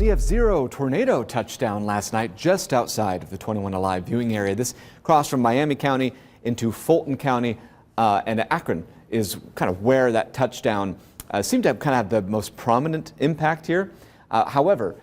EF0 tornado touchdown last night just outside of the 21 Alive viewing area. This crossed from Miami County into Fulton County, and Akron is kind of where that touchdown seemed to have kind of the most prominent impact here. However,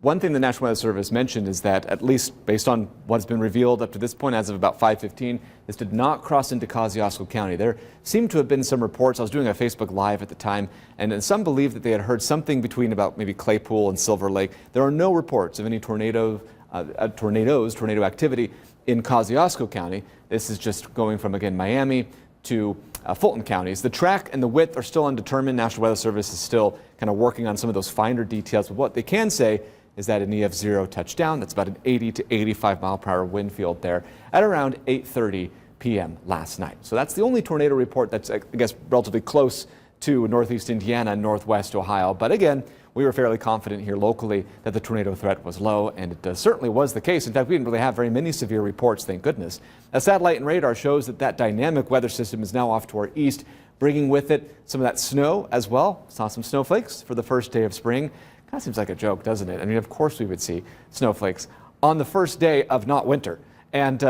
one thing the National Weather Service mentioned is that, at least based on what's been revealed up to this point as of about 5:15, this did not cross into Kosciuszko County. There seemed to have been some reports. I was doing a Facebook Live at the time, and some believed that they had heard something between about maybe Claypool and Silver Lake. There are no reports of any tornado activity in Kosciuszko County. This is just going from, again, Miami to Fulton counties. The track and the width are still undetermined. National Weather Service is still kind of working on some of those finer details. But what they can say is that an EF0 touchdown, that's about an 80 to 85 mile per hour wind field there at around 8:30 p.m. last night. So that's the only tornado report that's, I guess, relatively close to northeast Indiana and northwest Ohio. But again, we were fairly confident here locally that the tornado threat was low, and it certainly was the case. In fact, we didn't really have very many severe reports, thank goodness. A satellite and radar shows that that dynamic weather system is now off to our east, bringing with it some of that snow as well. Saw some snowflakes for the first day of spring. Kind of seems like a joke, doesn't it? I mean, of course we would see snowflakes on the first day of not winter. And,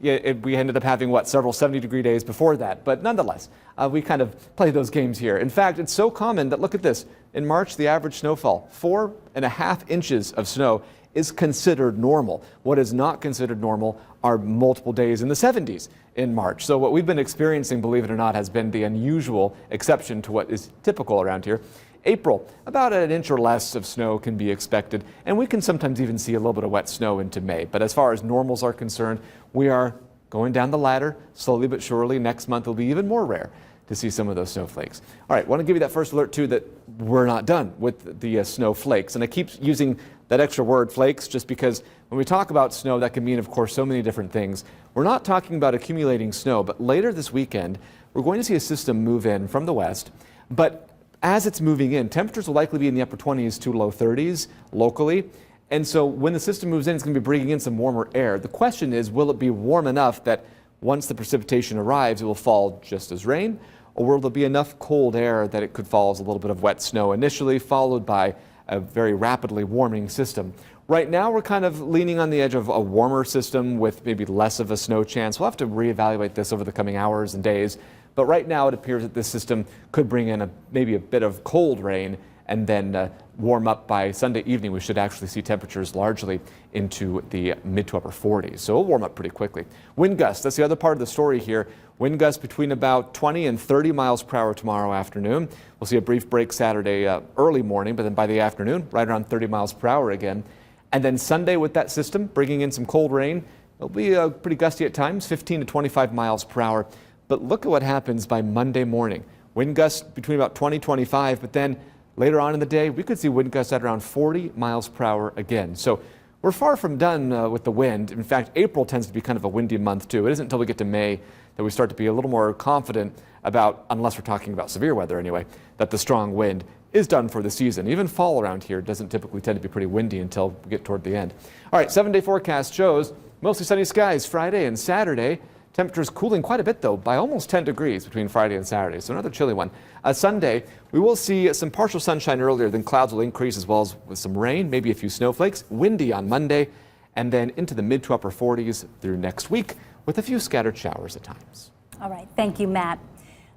we ended up having, several 70-degree days before that. But nonetheless, we kind of play those games here. In fact, it's so common that, look at this. In March, the average snowfall, 4.5 inches of snow, is considered normal. What is not considered normal are multiple days in the 70s in March. So what we've been experiencing, believe it or not, has been the unusual exception to what is typical around here. April, about an inch or less of snow can be expected, and we can sometimes even see a little bit of wet snow into May. But as far as normals are concerned, we are going down the ladder slowly but surely. Next month will be even more rare to see some of those snowflakes. All right, want to give you that first alert too that we're not done with the snowflakes. And I keep using that extra word, flakes, just because when we talk about snow, that can mean, of course, so many different things. We're not talking about accumulating snow, but later this weekend, we're going to see a system move in from the west. But as it's moving in, temperatures will likely be in the upper 20s to low 30s locally. And so when the system moves in, it's going to be bringing in some warmer air. The question is, will it be warm enough that once the precipitation arrives, it will fall just as rain? Or will there be enough cold air that it could fall as a little bit of wet snow initially, followed by a very rapidly warming system? Right now, we're kind of leaning on the edge of a warmer system with maybe less of a snow chance. We'll have to reevaluate this over the coming hours and days. But right now, it appears that this system could bring in maybe a bit of cold rain and then warm up by Sunday evening. We should actually see temperatures largely into the mid to upper 40s. So it'll warm up pretty quickly. Wind gusts, that's the other part of the story here. Wind gusts between about 20 and 30 miles per hour tomorrow afternoon. We'll see a brief break Saturday early morning, but then by the afternoon, right around 30 miles per hour again. And then Sunday with that system, bringing in some cold rain. It'll be pretty gusty at times, 15 to 25 miles per hour. But look at what happens by Monday morning. Wind gusts between about 20, 25, but then later on in the day, we could see wind gusts at around 40 miles per hour again. So we're far from done with the wind. In fact, April tends to be kind of a windy month too. It isn't until we get to May that we start to be a little more confident about, unless we're talking about severe weather anyway, that the strong wind is done for the season. Even fall around here doesn't typically tend to be pretty windy until we get toward the end. All right, 7-day forecast shows mostly sunny skies Friday and Saturday. Temperatures cooling quite a bit, though, by almost 10 degrees between Friday and Saturday, so another chilly one. Sunday, we will see some partial sunshine earlier, then clouds will increase as well as with some rain, maybe a few snowflakes. Windy on Monday, and then into the mid to upper 40s through next week with a few scattered showers at times. All right, thank you, Matt.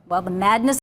Well, the madness